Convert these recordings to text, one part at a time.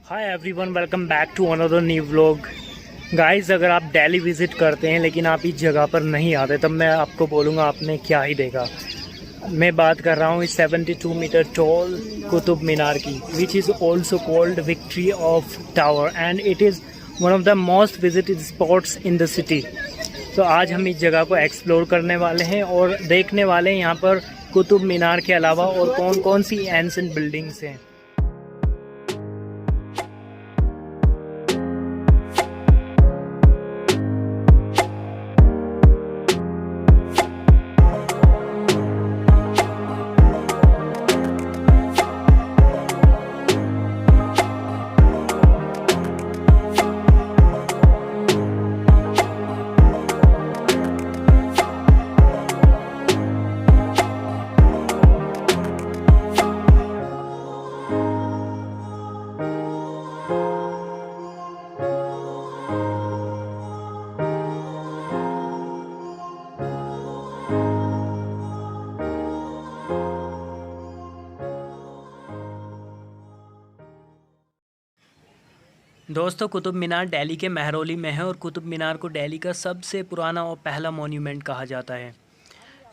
Hi everyone, welcome back to another new vlog. Guys, अगर आप Delhi visit करते हैं लेकिन आप इस जगह पर नहीं आते तब मैं आपको बोलूँगा आपने क्या ही देखा। मैं बात कर रहा हूँ इस 72 मीटर टॉल कुतुब मीनार की, which is also called victory of tower and it is one of the most visited spots in the city. तो आज हम इस जगह को एक्सप्लोर करने वाले हैं और देखने वाले हैं यहाँ पर कुतुब मीनार के अलावा और कौन कौन सी एंशिएंट बिल्डिंग्स हैं। दोस्तों, कुतुब मीनार दिल्ली के महरौली में है और कुतुब मीनार को दिल्ली का सबसे पुराना और पहला मॉन्यूमेंट कहा जाता है।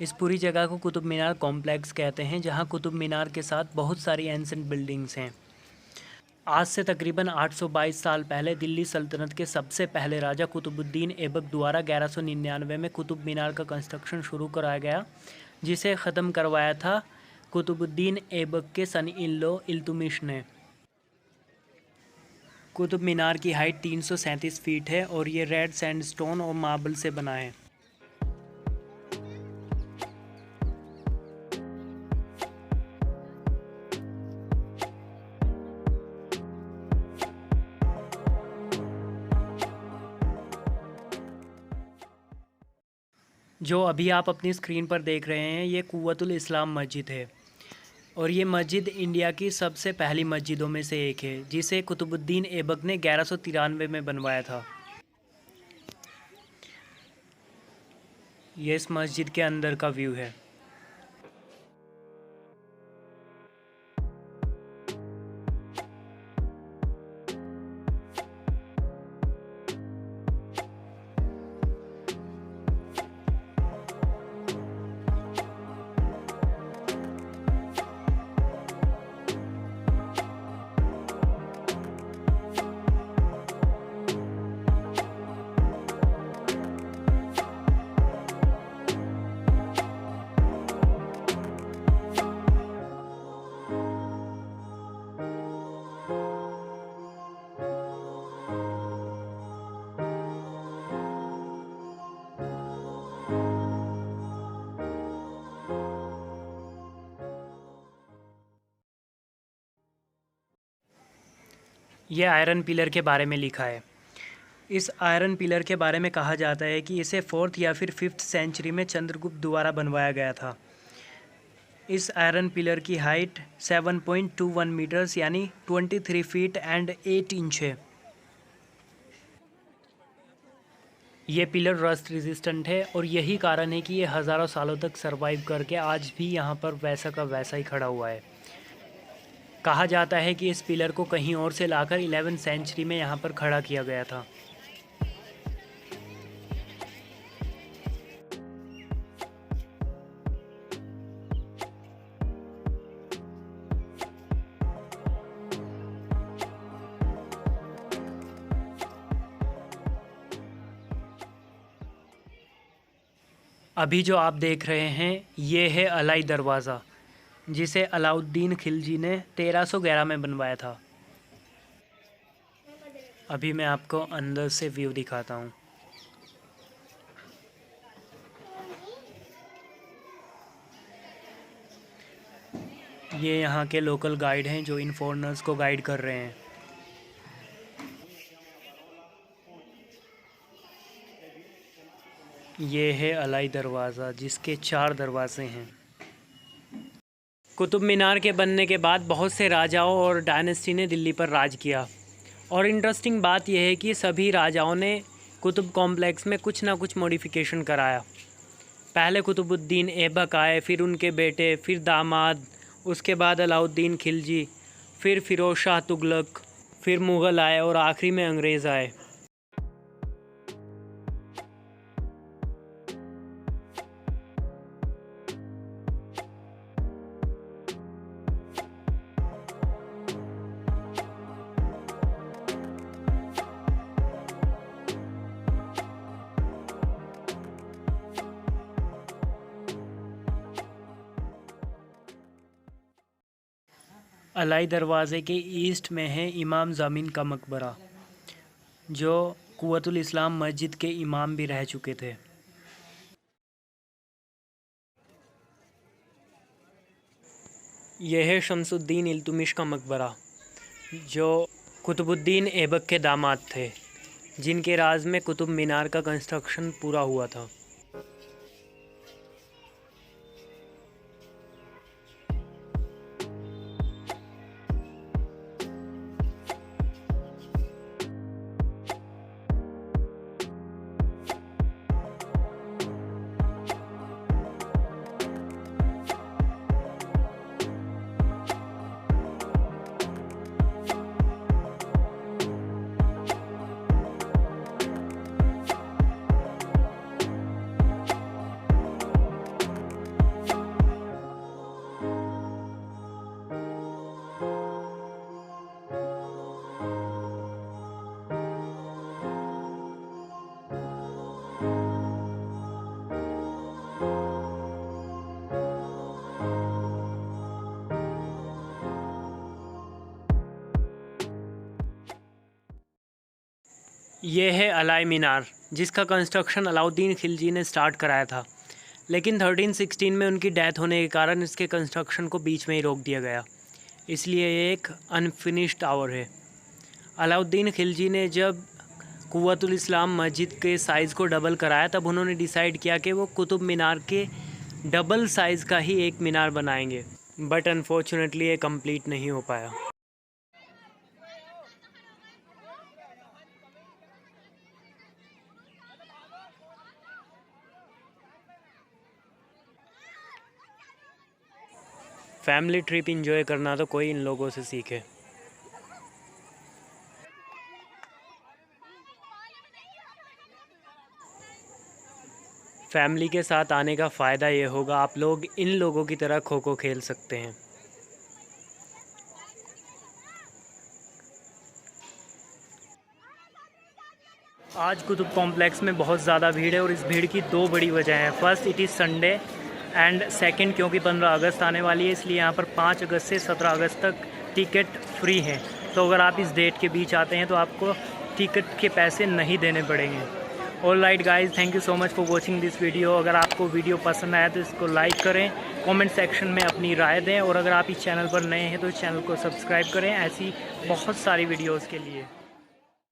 इस पूरी जगह को कुतुब मीनार कॉम्प्लेक्स कहते हैं, जहां कुतुब मीनार के साथ बहुत सारी एंशिएंट बिल्डिंग्स हैं। आज से तकरीबन 822 साल पहले दिल्ली सल्तनत के सबसे पहले राजा कुतुबुद्दीन ऐबक द्वारा 1199 में कुतुब मीनार का कंस्ट्रक्शन शुरू कराया गया, जिसे ख़त्म करवाया था कुतुबुद्दीन ऐबक के सन इन लॉ इल्तुतमिश ने। कुतुब मीनार की हाइट 337 फीट है और ये रेड सैंडस्टोन और मार्बल से बना है। जो अभी आप अपनी स्क्रीन पर देख रहे हैं ये कुव्वतुल इस्लाम मस्जिद है और ये मस्जिद इंडिया की सबसे पहली मस्जिदों में से एक है, जिसे कुतुबुद्दीन ऐबक ने 1193 में बनवाया था। ये इस मस्जिद के अंदर का व्यू है। ये आयरन पिलर के बारे में लिखा है। इस आयरन पिलर के बारे में कहा जाता है कि इसे 4th या फिर 5th सेंचुरी में चंद्रगुप्त द्वारा बनवाया गया था। इस आयरन पिलर की हाइट 7.21 मीटर्स यानी 23 फीट एंड 8 इंच है। ये पिलर रस्ट रेजिस्टेंट है और यही कारण है कि ये हज़ारों सालों तक सरवाइव करके आज भी यहाँ पर वैसा का वैसा ही खड़ा हुआ है। कहा जाता है कि इस पिलर को कहीं और से लाकर 11th सेंचुरी में यहाँ पर खड़ा किया गया था। अभी जो आप देख रहे हैं ये है अलाई दरवाज़ा, जिसे अलाउद्दीन खिलजी ने 1311 में बनवाया था। अभी मैं आपको अंदर से व्यू दिखाता हूँ। ये यहाँ के लोकल गाइड हैं जो इन फॉरेनर्स को गाइड कर रहे हैं। ये है अलाई दरवाज़ा, जिसके 4 दरवाजे हैं। कुतुब मीनार के बनने के बाद बहुत से राजाओं और डायनेस्टी ने दिल्ली पर राज किया और इंटरेस्टिंग बात यह है कि सभी राजाओं ने कुतुब कॉम्प्लेक्स में कुछ ना कुछ मॉडिफिकेशन कराया। पहले कुतुबुद्दीन ऐबक आए, फिर उनके बेटे, फिर दामाद, उसके बाद अलाउद्दीन खिलजी, फिर फ़िरोज़ शाह तुगलक, फिर मुग़ल आए और आखिरी में अंग्रेज़ आए। अलाई दरवाज़े के ईस्ट में है इमाम ज़मीन का मकबरा, जो कुव्वतुल इस्लाम मस्जिद के इमाम भी रह चुके थे। यह है शमसुद्दीन इल्तुमिश का मकबरा, जो कुतुबुद्दीन ऐबक के दामाद थे, जिनके राज में कुतुब मीनार का कंस्ट्रक्शन पूरा हुआ था। ये है अलाई मीनार, जिसका कंस्ट्रक्शन अलाउद्दीन खिलजी ने स्टार्ट कराया था, लेकिन 1316 में उनकी डेथ होने के कारण इसके कंस्ट्रक्शन को बीच में ही रोक दिया गया। इसलिए ये एक अनफिनिश्ड टावर है। अलाउद्दीन खिलजी ने जब कुव्वतुल इस्लाम मस्जिद के साइज़ को डबल कराया, तब उन्होंने डिसाइड किया कि वो कुतुब मीनार के डबल साइज़ का ही एक मीनार बनाएंगे, बट अनफॉर्चुनेटली ये कंप्लीट नहीं हो पाया। फैमिली ट्रिप एंजॉय करना तो कोई इन लोगों से सीखे। फैमिली के साथ आने का फ़ायदा ये होगा, आप लोग इन लोगों की तरह खो खो खेल सकते हैं। आज कुतुब कॉम्प्लेक्स में बहुत ज़्यादा भीड़ है और इस भीड़ की दो बड़ी वजह हैं। First, it is Sunday, and second, क्योंकि 15 अगस्त आने वाली है, इसलिए यहाँ पर 5 अगस्त से 17 अगस्त तक टिकट फ्री हैं। तो अगर आप इस डेट के बीच आते हैं तो आपको टिकट के पैसे नहीं देने पड़ेंगे। All right guys, thank you so much for watching this video. अगर आपको वीडियो पसंद आया तो इसको लाइक करें, कमेंट सेक्शन में अपनी राय दें, और अगर आप इस चैनल पर नए हैं तो इस चैनल को सब्सक्राइब करें ऐसी बहुत सारी वीडियोज़ के लिए।